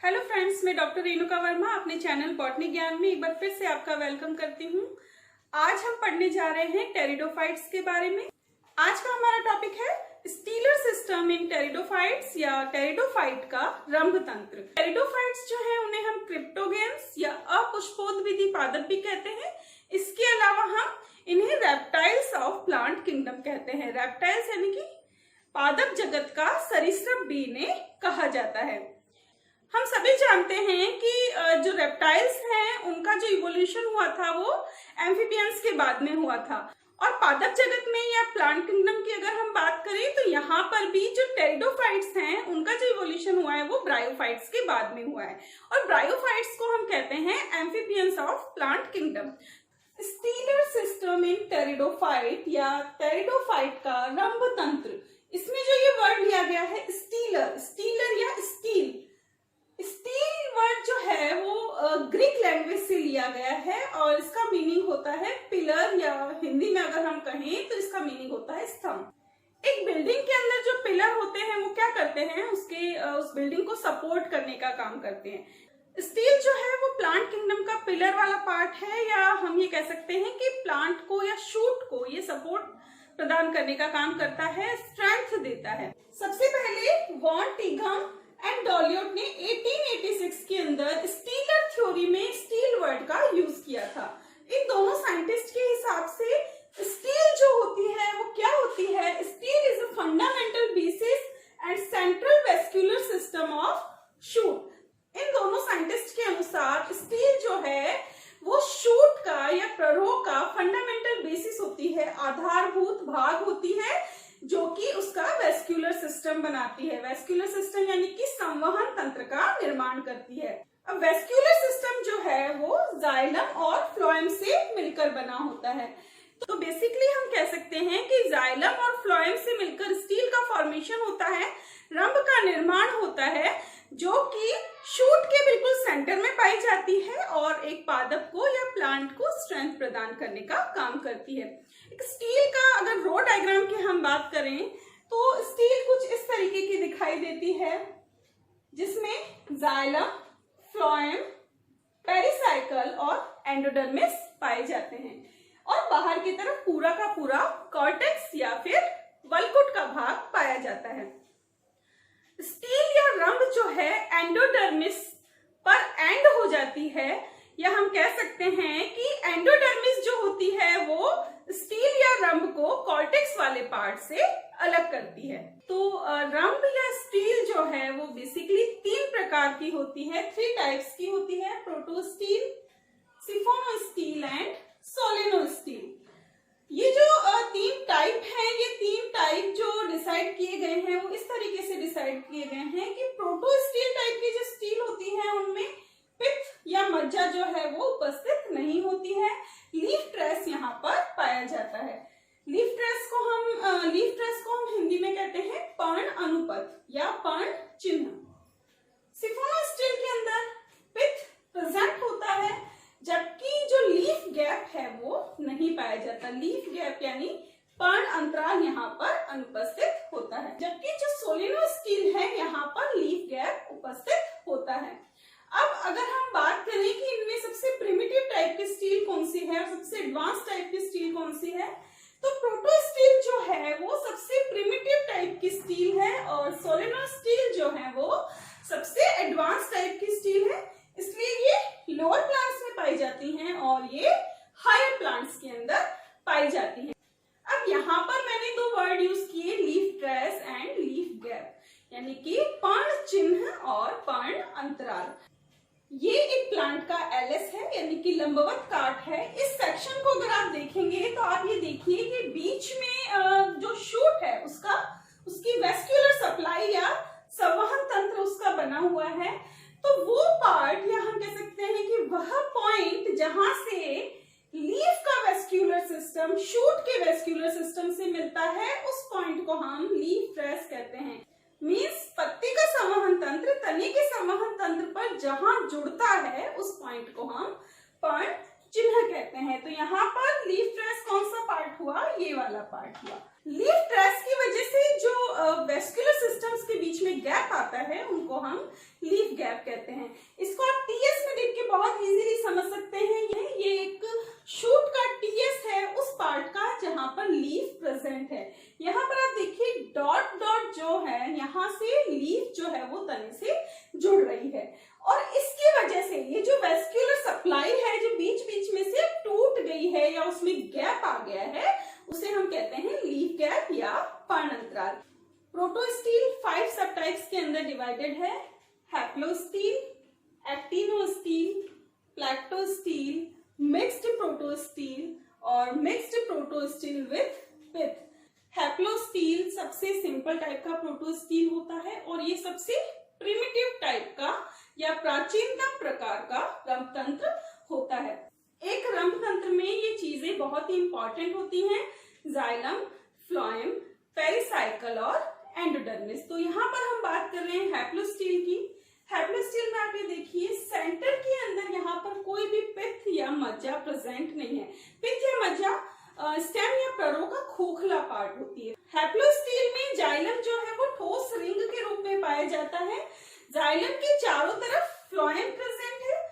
Hello friends, मैं doctor Renuka Verma अपने channel botany ज्ञान में एक बार फिर से आपका वेलकम करती हूँ। आज हम पढ़ने जा रहे हैं टेरिडोफाइट्स के बारे में। आज का हमारा टॉपिक है स्टीलर सिस्टम इन टेरिडोफाइट्स या टेरिडोफाइट का रंभ तंत्र। टेरिडोफाइट्स जो है उन्हें हम क्रिप्टोगेन्स या अपुष्पोद्विधि पादप भी कहते हैं। इसके अलावा हम इन्हें रेप्टाइल्स ऑफ प्लांट किंगडम कहते हैं। रेप्टाइल्स यानी कि पादप जगत का सरीसृप भी इन्हें कहा जाता है। हम सभी जानते हैं कि जो रेप्टाइल्स हैं उनका जो इवोल्यूशन हुआ था वो एम्फीबियंस के बाद में हुआ था, और पादप जगत में या प्लांट किंगडम की अगर हम बात करें तो यहाँ पर भी जो टेरिडोफाइट्स हैं उनका जो इवोल्यूशन हुआ है वो ब्रायोफाइट्स के बाद में हुआ है, और ब्रायोफाइट्स को हम कहते हैं amphibians of plant kingdom. Stealer system in pteridophyte या टेरिडोफाइट का रंभ तंत्र, इसमें जो ये वर्ड लिया गया है स्टीलर, स्टीलर या स्टील, स्टील वर्ड जो है वो ग्रीक लैंग्वेज से लिया गया है और इसका मीनिंग होता है पिलर, या हिंदी में अगर हम कहें तो इसका मीनिंग होता है स्तंभ। एक बिल्डिंग के अंदर जो पिलर होते हैं वो क्या करते हैं, उस बिल्डिंग को सपोर्ट करने का काम करते हैं। स्टील जो है वो प्लांट किंगडम का पिलर वाला पार्ट है, या हम ये कह सकते हैं कि प्लांट को या शूट को ये सपोर्ट प्रदान करने का काम करता है, स्ट्रेंथ देता है। सबसे पहले वॉन टिघम एंड डॉलियोट ने 1886 के अंदर स्टीलर थ्योरी में स्टील वर्ड का यूज किया था। इन दोनों साइंटिस्ट के हिसाब से स्टील जो होती है वो क्या होती है, stele is a fundamental basis and central vascular system of shoot. इन दोनों साइंटिस्ट के अनुसार स्टील जो है वो शूट का या प्ररोह का फंडामेंटल बेसिस होती है, आधारभूत भाग होती है, जो कि उसका वेस्क्यूलर सिस्टम बनाती है। वेस्क्यूलर सिस्टम यानी कि संवहन तंत्र का निर्माण करती है। अब वेस्क्यूलर सिस्टम जो है वो जाइलम और फ्लोएम से मिलकर बना होता है। तो बेसिकली हम कह सकते हैं कि जाइलम और फ्लोएम से मिलकर स्टील का फॉर्मेशन होता है, रंभ का निर्माण होता है, जो कि शूट के बिल्कुल सेंटर में पाई जाती है और एक पादप को या प्लांट को स्ट्रेंथ प्रदान करने का काम करती है। एक स्टील का अगर रो डायग्राम की हम बात करें तो स्टील कुछ इस तरीके की दिखाई देती है, जिसमें जाइलम, फ्लोएम, पेरिसाइकल और एंडोडर्मिस पाए जाते हैं, और बाहर की तरफ पूरा का पूरा कॉर्टेक्स या फिर वल्कुट का भाग पाया जाता है। स्टील या रंभ जो है एंडोडर्मिस पर एंड हो जाती है, या हम कह सकते हैं कि एंडोडर्मिस जो होती है वो स्टील या रंभ को कॉर्टेक्स वाले पार्ट से अलग करती है। तो रंभ या स्टील जो है वो बेसिकली 3 प्रकार की होती है, 3 टाइप्स की होती है, प्रोटोस्टील, सिफोनोस्टील एंड सोलेनोस्टील। ये जो 3 टाइप हैं, ये 3 टाइप जो डिसाइड किए गए हैं वो इस तरीके से डिसाइड किए गए हैं कि प्रोटोस्टील टाइप की जो स्टील होती है उनमें पित्त या मज्जा जो है वो उपस्थित नहीं होती है। लीफ ट्रेस यहाँ पर पाया जाता है। लीफ ट्रेस को हम हिंदी में कहते हैं पर्ण अनुपद या पर्ण चिन्ह। सिफोनोस्टील के अंदर पित्त प्रेजेंट होता है, जबकि जो लीफ गैप है वो नहीं पाया जाता। लीफ गैप यानी पर्ण अंतराल यहाँ पर अनुपस्थित होता है, जबकि जो सोलेनोस्टील है यहाँ पर लीफ गैप उपस्थित होता है। अब अगर हम बात करें कि इनमें सबसे प्रिमिटिव टाइप की स्टील कौन सी है और सबसे एडवांस टाइप की स्टील कौन सी है, तो प्रोटोस्टील जो है वो सबसे प्रिमिटिव टाइप की स्टील है, और सोलेनोस्टील जो है वो सबसे एडवांस टाइप की स्टील है। इसलिए ये लोअर प्लांट्स में पाई जाती हैं और ये हायर प्लांट्स के अंदर पाई जाती हैं। अब यहाँ पर मैंने 2 वर्ड यूज किए, leaf trace and leaf gap, यानी कि पर्ण चिन्ह और पर्ण अंतराल। ये एक प्लांट का एलएस है, यानी कि लंबवत काट है। इस सेक्शन को अगर आप देखेंगे तो आप ये देखिए कि बीच में जो शूट है उसकी वेस्क्यूलर सप्लाई या संवहन तंत्र उसका बना हुआ है। तो वो पार्ट, या हम कह सकते हैं कि वह पॉइंट जहां से लीफ का वेस्क्यूलर सिस्टम शूट के वेस्क्यूलर सिस्टम से मिलता है, उस पॉइंट को हम लीफ ट्रेस कहते हैं। मीन्स पत्ती का संवहन तंत्र तने के संवहन तंत्र पर जहां जुड़ता है उस पॉइंट को हम पर्ण चिन्ह कहते हैं। तो यहाँ पर लीफ ट्रेस कौन सा पार्ट हुआ, ये वाला पार्ट हुआ। लीफ स्ट्रेस की वजह से जो वेस्कुलर सिस्टम्स के बीच में गैप आता है उनको हम लीफ गैप कहते हैं। इसको आप टीएस में देख के बहुत इजीली समझ सकते हैं। ये एक शूट का टीएस है उस पार्ट का जहां पर लीफ प्रेजेंट है। यहाँ पर आप देखिए डॉट डॉट जो है यहाँ से लीफ जो है वो तने से जुड़ रही है और इसकी वजह से ये जो वेस्कुलर सप्लाई है जो बीच बीच में से टूट गई है या उसमें गैप आ गया है उसे हम कहते हैं लीफ गैप या पर्णअंतराल। प्रोटोस्टील 5 सब टाइप्स के अंदर डिवाइडेड है। हैप्लोस्टील, एक्टिनोस्टील, प्लैक्टोस्टील, मिक्स्ड प्रोटोस्टील और मिक्स्ड प्रोटोस्टील विथ पिथ। हैप्लोस्टील सबसे सिंपल टाइप का प्रोटोस्टील होता है और ये सबसे प्रिमिटिव टाइप का या प्राचीनतम प्रकार का रंध्रतंत्र होता है। एक रंध्रतंत्र में ये चीजें बहुत ही इंपॉर्टेंट होती हैं, जाइलम, फ्लोएम, पेरिसाइकल और एंडोडर्मिस। तो यहाँ पर हम बात कर रहे हैं हैप्लोस्टील की। हैप्लोस्टील में आप ये देखिए सेंटर के अंदर यहाँ पर कोई भी पित्त या मज्जा प्रेजेंट नहीं है। पित्त या मज्जा स्टेम या प्ररो का खोखला पार्ट होती है। हैप्लोस्टील में जाइलम जो है वो ठोस रिंग के रूप में पाया जाता है। जाइलम के चारों तरफ फ्लोएम प्रेजेंट है।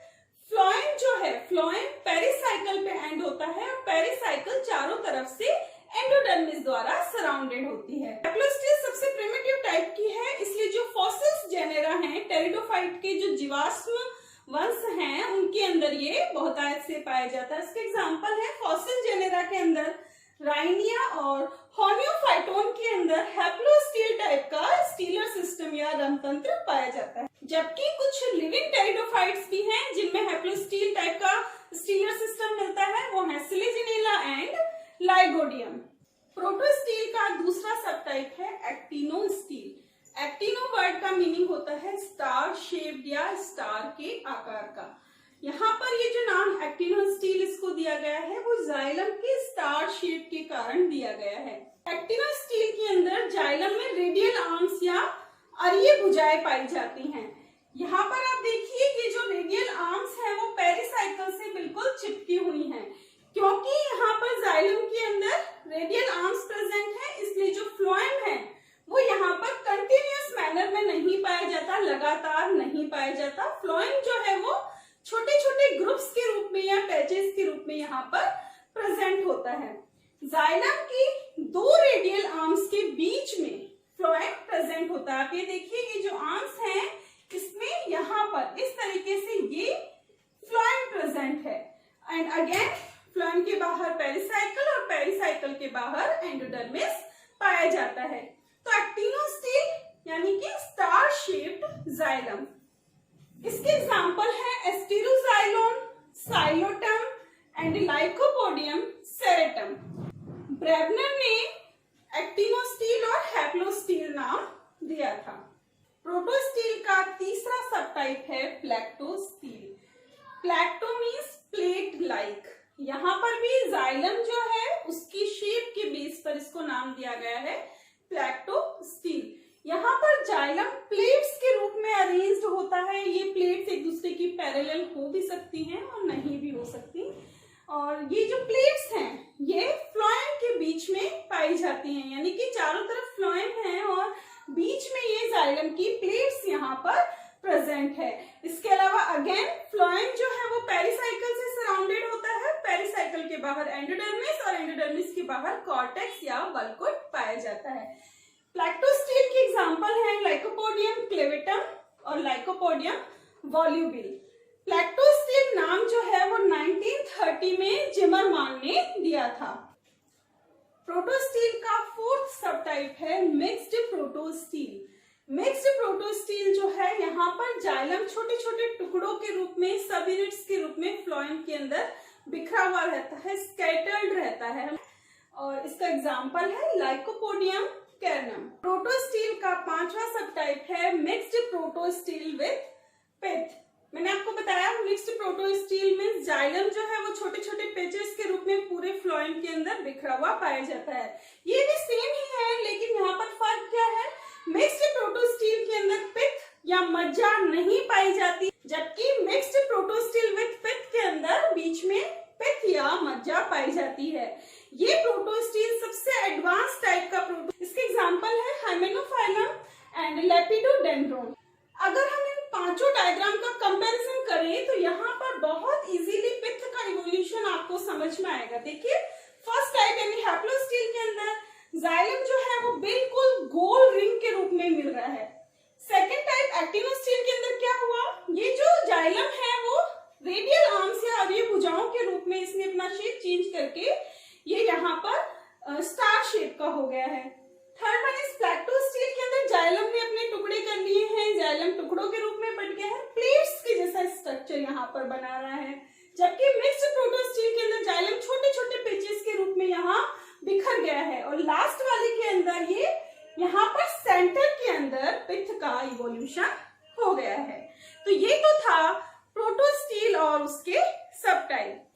फ्लोएम जो है फ्लोएम पेरिसाइकल पे एंड होता है और पेरिसाइकल चारों तरफ से एंडोडर्मिस द्वारा सराउंडेड होती है। हैप्लोस्टील सबसे प्रिमिटिव टाइप की है, इसलिए जो फॉसिल्स जेनेरा हैं टेरिडोफाइट के जो जीवाश्म वंश हैं उनके अंदर ये बहुतायत से पाया जाता है। इसके एग्जांपल है फॉसिल जेनेरा के अंदर राइनिया और होनियोफाइटोन के अंदर हैप्लोस्टील टाइप का स्टीलर सिस्टम या रंध्रतंत्र पाया जाता है। जबकि कुछ लिविंग टेरिडोफाइट्स भी हैं जिनमें हैप्लोस्टील टाइप का स्टीलर सिस्टम मिलता है, वो है सिलेजिनेला एंड लाइगोडियम। प्रोटोस्टील का दूसरा सब टाइप है एक्टिनोस्टील। एक्टिनो वर्ड का मीनिंग होता है स्टार शेप्ड या स्टार के आकार का। यहाँ पर ये जो नाम एक्टिनोस्टील इसको दिया गया है वो जाइलम के स्टार शेप के कारण दिया गया है। एक्टिनोस्टील के अंदर जाइलम में रेडियल आर्म्स या अरिय भुजाएं पाई जाती हैं। यहाँ पर आप देखिए ये जो रेडियल आर्म्स हैं वो पेरिसाइकल से बिल्कुल चिपकी हुई हैं। क्योंकि यहाँ पर जाइलम के अंदर रेडियल आर्म्स प्रेजेंट है इसलिए जो फ्लोएम है वो यहाँ पर कंटिन्यूअस मैनर में नहीं पाया जाता, लगातार नहीं पाया जाता। फ्लोएम जो है वो छोटे छोटे ग्रुप्स के रूप में या पैचेस के रूप में यहाँ पर प्रेजेंट होता है। जाइलम की 2 रेडियल आर्म्स के बीच में फ्लोएम प्रेजेंट होता है। आप ये देखिए ये जो आर्म्स हैं इसमें यहाँ पर इस तरीके से ये फ्लोएम प्रेजेंट है एंड अगेन फ्लोएम के बाहर पेरिसाइकल और पेरिसाइकल के बाहर एंडोडर्मिस पाया जाता है। तो एक्टिनोस्टील यानी कि स्टार शेप्ड जाइलम। इसके एग्जांपल है एस्टेरोजाइलोन, साइलोटम एंड लाइकोपोडियम सेरेटम। ब्रेबनर ने एक्टिनोस्टील और हैप्लोस्टील नाम दिया था। प्रोटोस्टील का तीसरा सब टाइप है प्लैक्टोस्टील। प्लैक्टो मीन्स प्लेट लाइक। यहाँ पर भी जाइलम जो है उसकी शेप के बेस पर इसको नाम दिया गया है प्लैक्टोस्टील। यहाँ पर जाइलम प्लेट्स के रूप में अरेंज्ड होता है। ये प्लेट्स एक दूसरे की पैरेलल हो भी सकती हैं और नहीं भी हो सकती। और ये जो प्लेट्स हैं ये फ्लोएम के बीच में पाई जाती हैं, यानी कि चारों तरफ फ्लोएम है और बीच में ये जाइलम की प्लेट्स यहाँ पर प्रेजेंट है। इसके अलावा अगेन फ्लोएम जो है वो पेरिसाइकल से सराउंडेड होता है। पेरिसाइकल के बाहर एंडोडर्मिस और एंडोडर्मिस के बाहर कॉर्टेक्स या बल्कुट पाया जाता है। प्लैक्टोस्टील के एग्जांपल हैं लाइकोपोडियम क्लेवेटम और लाइकोपोडियम वॉल्यूबिल। प्लैक्टोस्टील नाम जो है वो 1930 में जिमरमान ने दिया था। प्रोटोस्टील का 4th सब टाइप है मिक्स्ड प्रोटोस्टील। मिक्स्ड प्रोटोस्टील जो है यहाँ पर जाइलम छोटे छोटे टुकड़ों के रूप में सब यूनिट्स के रूप में फ्लोएम के अंदर बिखरा हुआ रहता है, स्कैटर्ड रहता है और इसका एग्जांपल है लाइकोपोडियम कैरनम। प्रोटोस्टील का 5वां सब टाइप है मिक्स्ड प्रोटोस्टील विथ पिथ। मैंने आपको बताया मिक्स्ड प्रोटोस्टील में जाइलम जो है वो छोटे छोटे पेचेस के रूप में पूरे फ्लोएम के अंदर बिखरा हुआ पाया जाता है। ये भी सेम ही है लेकिन यहाँ पर फर्क क्या है, मिक्स्ड प्रोटोस्टील के अंदर पिथ या मज्जा नहीं पाई जाती, जबकि मिक्स्ड प्रोटोस्टील विथ पिथ के अंदर बीच में पिथ या मज्जा पाई जाती है। ये प्रोटोस्टील सबसे एडवांस टाइप डायग्राम का कंपैरिजन करें तो यहाँ पर बहुत इजीली पित्त का इवोल्यूशन आपको समझ में आएगा। देखिए फर्स्ट टाइप यानी हैप्लोस्टील के अंदर जाइलम जो है वो बिल्कुल गोल रिंग के रूप में मिल रहा है। सेकेंड टाइप एक्टिनोस्टील के अंदर क्या हुआ, ये जो जाइलम है वो रेडियल आर्म्स या अवयव भुजाओं के रूप में इसने अपना शेप चेंज करके ये यहाँ पर स्टार शेप का हो गया है। थर्ड वन इज प्लैक्टोस्टील के अंदर जाइलम ने अपने टुकड़े कर लिए हैं, जाइलम टुकड़ों के रूप में बट गया है, प्लेट्स के जैसा स्ट्रक्चर यहाँ पर बना रहा है। जबकि मिक्स्ड प्रोटोस्टील के अंदर जाइलम छोटे छोटे पेचेस के रूप में यहाँ बिखर गया है। और लास्ट वाले के अंदर ये यहाँ पर सेंटर के अंदर पित्त का इवोल्यूशन हो गया है। तो ये तो था प्रोटोस्टील और उसके सब टाइप।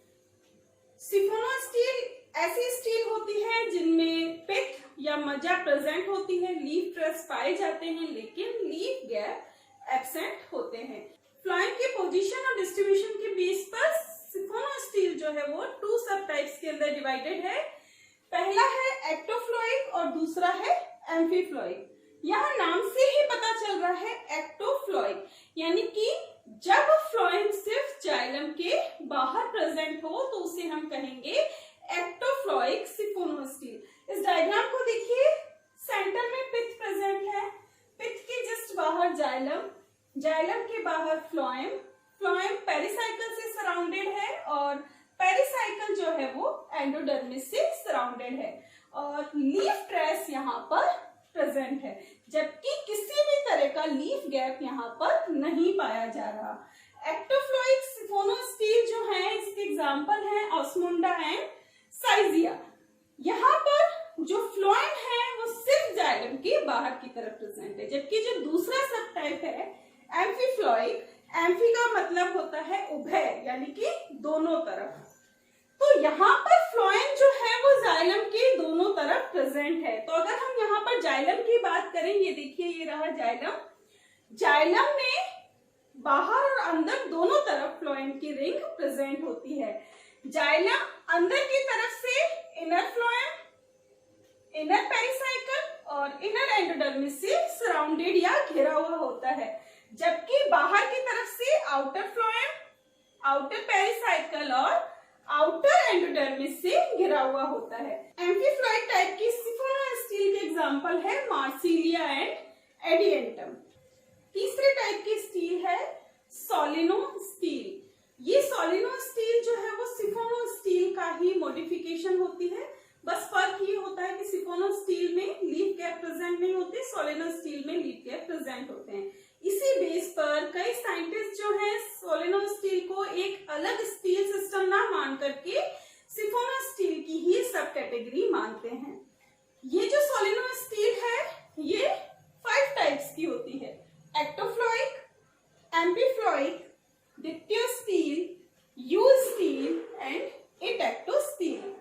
सिफोनोस्टील ऐसी स्टील होती है जिनमें पित्त या मज्जा प्रेजेंट होती है, लीफ ट्रेस पाए जाते हैं लेकिन लीफ गैप एब्सेंट होते हैं। फ्लोएम की पोजीशन और डिस्ट्रीब्यूशन के बेस पर सिफोनोस्टील जो है वो टू सब टाइप्स के अंदर डिवाइडेड है। पहला है एक्टोफ्लोइक और दूसरा है एम्फीफ्लोइक। यहाँ नाम से ही पता चल रहा है एक्टोफ्लोइक, यानी कि जब फ्लोएम सिर्फ जाइलम के बाहर प्रेजेंट हो तो उसे हम कहेंगे एक्टोफ्लोइक सिफोनोस्टील। इस डायग्राम को देखिए, सेंटर में पित्त प्रेजेंट है, पित्त के जस्ट बाहर जाइलम, जाइलम के बाहर फ्लोएम, फ्लोएम पेरिसाइकल से सराउंडेड है और पेरिसाइकल जो है वो एंडोडर्मिस से सराउंडेड है और लीफ ट्रेस यहाँ पर प्रेजेंट है, जबकि किसी भी तरह का लीफ गैप यहाँ पर नहीं पाया जा रहा। एक्टोफ्लोइक सिफोनोस्टील जो है इसके एग्जांपल हैं ऑस्मुंडा एंड साइजिया। यहाँ पर जो फ्लोएम है वो सिर्फ जाइलम के बाहर की तरफ प्रेजेंट है, जबकि जो दूसरा सब टाइप है एम्फीफ्लोइक, एम्फी का मतलब होता है उभय यानी कि दोनों तरफ। तो यहाँ पर फ्लोएम जो है वो जाइलम के दोनों तरफ प्रेजेंट है। तो अगर हम यहाँ पर जाइलम की बात करें, ये देखिए ये रहा जाइलम, जाइलम में बाहर और अंदर दोनों तरफ फ्लोएम की रिंग प्रेजेंट होती है। जाइलम अंदर की तरफ से इनर फ्लोएम, इनर पेरिसाइकल और इनर एंडोडर्मिस से सराउंडेड या घिरा हुआ होता है, जबकि बाहर की तरफ से आउटर फ्लोएम, आउटर पेरिसाइकल और आउटर एंडोडर्मिस से घिरा हुआ होता है। एम्फीफ्लोइक टाइप की सिफोनोस्टील के एग्जांपल है मार्सिलिया एंड एडिएंटम। तीसरे टाइप की स्टील है सोलिनोस्टील। ये सोलिनोस्टील जो है वो सिफोनोस्टील का ही मॉडिफिकेशन होती है, बस फर्क ये होता है कि सिफोनोस्टील में लीफ गैप प्रेजेंट नहीं होते, सोलिनोस्टील में लीफ गैप प्रेजेंट होते हैं। इसी बेस पर कई साइंटिस्ट जो हैं सोलिनोस्टील को एक अलग स्टील सिस्टम ना मान करके सिफोनोस्टील की ही सब कैटेगरी मानते हैं। ये जो सोलिनोस्टील है ये 5 टाइप्स की होती है, एक्टोफ्लोइक, एम्फीफ्लोइक, डिक्टियोस्टील, यू स्टील एंड एटेक्टोस्टील।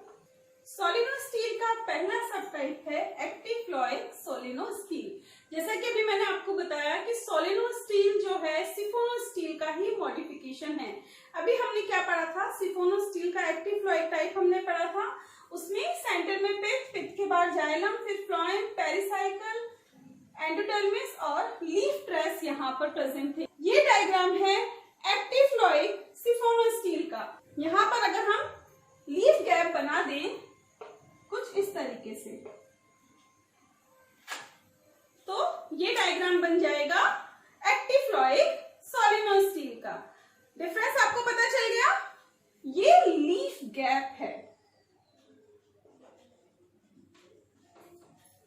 सोलिनोस्टील का पहला सब टाइप है एक्टिफ्लोइक सोलिनोस्टील। जैसा कि अभी मैंने आपको बताया कि सोलिनोस्टील जो है सिफोनोस्टील का ही मॉडिफिकेशन है। अभी हमने क्या पढ़ा था, सिफोनोस्टील का एक्टिफ्लोइक टाइप हमने पढ़ा था, उसमें सेंटर में पित्त, पित्त के बाद जाइलम, फिर फ्लोएम, पेरिसाइकल, एंडोडर्मिस और लीफ ट्रेस यहाँ पर प्रेजेंट थे। ये डायग्राम है एक्टिफ्लोइक सिफोनोस्टील का। यहाँ पर अगर हम लीफ गैप बना दें कुछ इस तरीके से तो ये डायग्राम बन जाएगा एक्टिफ्लोइक सोलिनोस्टील का। डिफरेंस आपको पता चल गया, ये लीफ गैप है।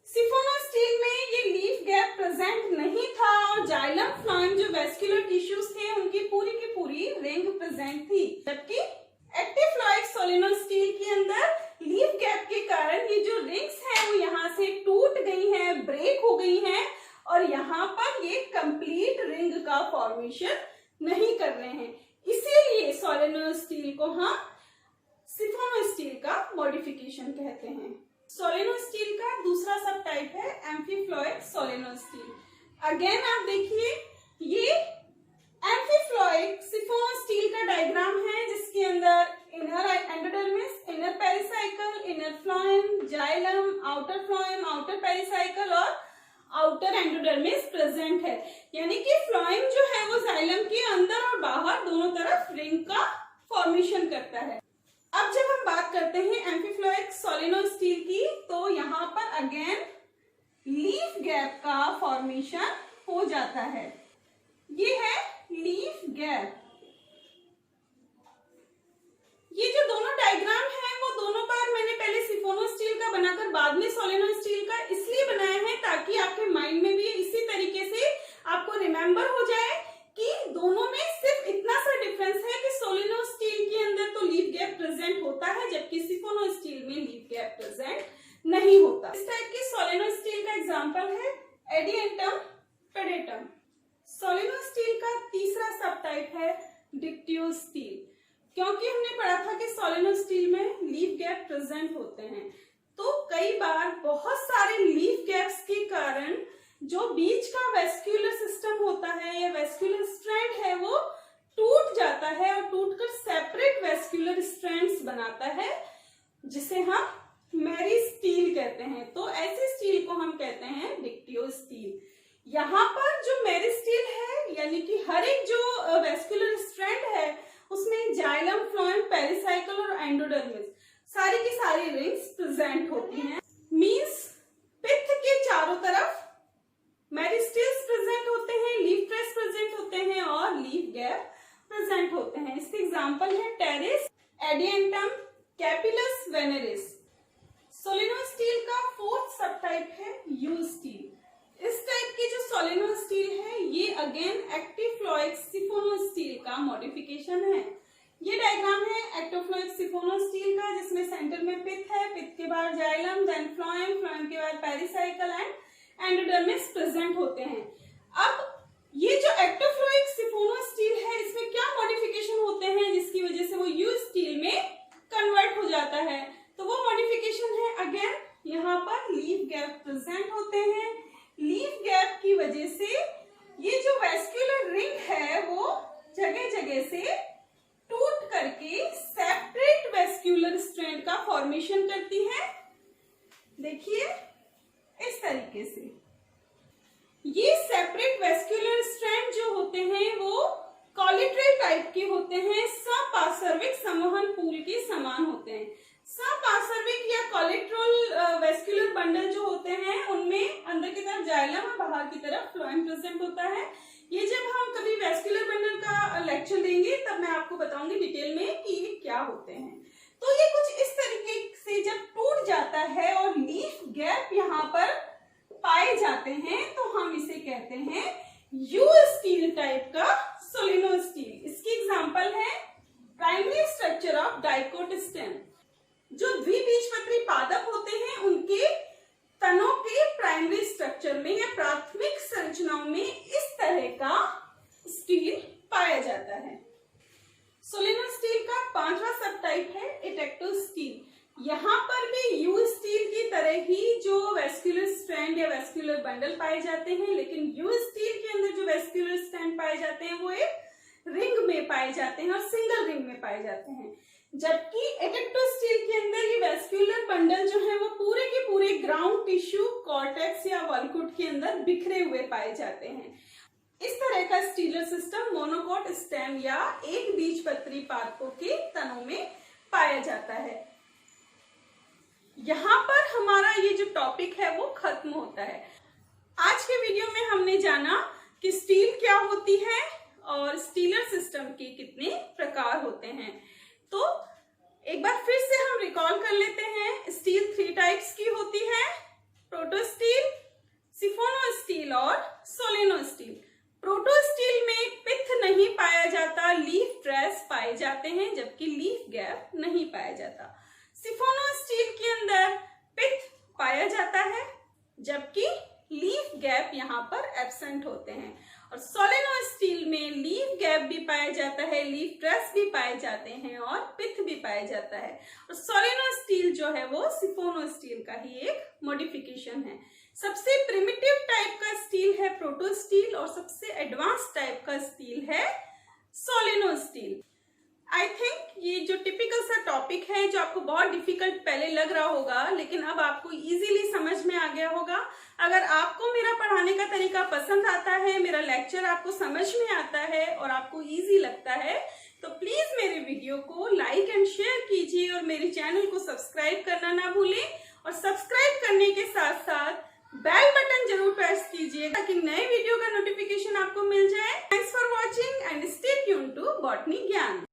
सिफोनोस्टील में ये लीफ गैप प्रेजेंट नहीं था और जाइलम, फ्लोएम जो वेस्कुलर टिश्यूज थे उनकी पूरी की पूरी रिंग प्रेजेंट थी, जबकि एक्टिफ्लोइक सोलिनोस्टील के अंदर लीफ गैप के कारण ये जो रिंग्स हैं वो यहाँ से टूट गई हैं, ब्रेक हो गई हैं और यहाँ पर ये कंप्लीट रिंग का फॉर्मेशन नहीं कर रहे हैं। इसीलिए सोलिनोस्टील को हम सिफोनोस्टील का मॉडिफिकेशन कहते हैं। सोलिनोस्टील का दूसरा सब टाइप है एम्फीफ्लोइक सोलिनोस्टील। अगेन आप देखिए ये एम्फीफ्लोइक सिफोनोस्टील का डायग्राम है जिसके अंदर inner endodermis, inner pericycle, inner phloem, xylem, outer phloem, outer pericycle और आउटर एंडोडर्मिस प्रेजेंट है। यानी कि फ्लोएम जो है वो जाइलम के दोनों तरफ रिंग का फॉर्मेशन करता है। अब जब हम बात करते हैं एम्फीफ्लोइक सोलिनो स्टील की, तो यहाँ पर अगेन लीफ गैप का फॉर्मेशन हो जाता है। ये है लीफ गैप। ये जो दोनों डायग्राम है वो दोनों बार मैंने पहले सिफोनो स्टील का बनाकर बाद में सोलिनो स्टील का इसलिए बनाया है ताकि आपके माइंड में भी इसी तरीके से आपको रिमेम्बर हो जाए कि दोनों में सिर्फ इतना सा डिफरेंस है कि सोलिनो स्टील के अंदर तो लीफ गैप प्रेजेंट होता है जबकि सिफोनो स्टील में लीफ गैप प्रेजेंट नहीं होता। इस टाइप की सोलिनो स्टील का एग्जांपल है एडियंटम पेडेटम। सोलिनो स्टील का तीसरा सब टाइप है डिक्टियो स्टील। क्योंकि हमने पढ़ा था कि सोलिनो स्टील में लीफ गैप प्रेजेंट होते हैं, तो कई बार बहुत सारे लीफ गैप्स के कारण जो बीच का वेस्क्यूलर सिस्टम होता है या वेस्क्यूलर स्ट्रैंड है वो टूट जाता है और टूटकर सेपरेट वेस्क्यूलर स्ट्रैंड्स बनाता है, जिसे हम मेरिस्टील कहते हैं। तो ऐसे स्टील को हम कहते हैं डिक्टियो स्टील। यहाँ पर जो मेरिस्टील है यानी कि हर एक जो वेस्क्यूलर स्ट्रैंड है उसमें जाइलम, फ्लोएम, पेरिसाइकल और एंडोडर्मिस सारी की सारी रिंग्स प्रेजेंट होती हैं। मींस पित्त के चारों तरफ मेरिस्टील्स प्रेजेंट होते हैं, लीफ ट्रेस प्रेजेंट होते हैं और लीफ गैप प्रेजेंट होते हैं। इसके एग्जांपल है टेरेस, एडियंटम, कैपिलस, वेनेरिस। सोलिनो स्टील का फोर्थ सब टाइप है यू स्टील। इस टाइप की जो सोलिनो स्टील है ये अगेन एक्टिफ्लोइक सिफोनो स्टील का मॉडिफिकेशन है। ये डायग्राम है एक्टोफ्लोइक सिफोनो स्टील का, जिसमें सेंटर में पित्त है, पित्त के बाद जाइलम, देन फ्लोएम, फ्लोएम के बाद पेरिसाइकल एंड एंडोडर्मिस प्रेजेंट होते हैं। अब ये जो एक्टोफ्लोइक सिफोनो स्टील है इसमें क्या मॉडिफिकेशन होते हैं जिसकी वजह से वो यू स्टील में कन्वर्ट हो जाता है, तो वो मॉडिफिकेशन है अगेन यहाँ पर लीफ गैप प्रेजेंट होते हैं। लीफ गैप की वजह से ये जो वेस्क्यूलर रिंग है वो जगह जगह से टूट करके सेपरेट वेस्क्यूलर स्ट्रैंड का फॉर्मेशन करती है। देखिए इस तरीके से ये सेपरेट वेस्क्यूलर स्ट्रैंड जो होते हैं वो कॉलेट्रल टाइप के होते हैं, सपार्श्विक संवहन पूल के समान होते हैं। सपार्श्विक या कोलेट्रल वेस्क्यूलर बंडल जो होते हैं उनमें अंदर की तरफ जाइलम और बाहर की तरफ फ्लोएम प्रेजेंट होता है। ये जब हम कभी वेस्क्यूलर बंडल का लेक्चर देंगे तब मैं आपको बताऊंगी डिटेल में कि ये क्या होते हैं। तो ये कुछ इस तरीके से जब टूट जाता है और लीफ गैप यहाँ पर पाए जाते हैं तो हम इसे कहते हैं यू स्टील टाइप का सोलिनो स्टील। इसकी एग्जांपल है primary structure of dicot stem. जो द्विबीजपत्री पादप होते हैं उनके तनों के प्राइमरी स्ट्रक्चर में या प्राथमिक संरचनाओं में इस तरह का स्टील पाया जाता है। सोलिनो स्टील का पांचवा सब टाइप है एटेक्टो स्टील। यहाँ पर भी यू स्टील की तरह ही जो वेस्क्यूलर स्ट्रैंड या वेस्क्यूलर बंडल पाए जाते हैं, लेकिन यू स्टील के अंदर जो वेस्क्यूलर स्ट्रैंड पाए जाते हैं वो एक रिंग में पाए जाते हैं और सिंगल रिंग में पाए जाते हैं, जबकि एटेक्टो स्टील के अंदर ये वेस्क्यूलर बंडल जो है वो पूरे के पूरे ग्राउंड टिश्यू, कॉर्टेक्स या वॉलकुट के अंदर बिखरे हुए पाए जाते हैं। इस तरह का स्टीलर सिस्टम मोनोकोट स्टेम या एक बीजपत्री पादपों के तनों में पाया जाता है। यहाँ पर हमारा ये जो टॉपिक है वो खत्म होता है। आज के वीडियो में हमने जाना कि स्टील क्या होती है और स्टीलर सिस्टम के कितने प्रकार होते हैं। तो एक बार फिर से हम रिकॉल कर लेते हैं। स्टील 3 टाइप्स की होती है, प्रोटो स्टील, सिफोनो स्टील और सोलिनो स्टील। प्रोटो स्टील में पित्त नहीं पाया जाता, लीफ ट्रेस पाए जाते हैं, जबकि लीफ गैप नहीं पाया जाता। सिफोनो स्टील के अंदर पित्त पाया जाता है जबकि लीफ गैप यहाँ पर एब्सेंट होते हैं, और सोलिनो स्टील में लीफ गैप भी पाया जाता है, लीफ ट्रेस भी पाए जाते हैं और पित्त भी पाया जाता है। और सोलिनो स्टील जो है वो सिफोनो स्टील का ही एक मॉडिफिकेशन है। सबसे प्रिमिटिव टाइप का स्टील है प्रोटो स्टील और सबसे एडवांस टाइप का स्टील है सोलिनो स्टील। आई थिंक ये जो टिपिकल सा टॉपिक टॉपिक है जो आपको बहुत डिफिकल्ट पहले लग रहा होगा, लेकिन अब आपको इजीली समझ में आ गया होगा। अगर आपको मेरा पढ़ाने का तरीका पसंद आता है, मेरा लेक्चर आपको समझ में आता है और आपको इजी लगता है, तो प्लीज मेरे वीडियो को लाइक एंड शेयर कीजिए और मेरे चैनल को सब्सक्राइब करना ना भूलें। और सब्सक्राइब करने के साथ साथ बेल बटन जरूर प्रेस कीजिए ताकि नए वीडियो का नोटिफिकेशन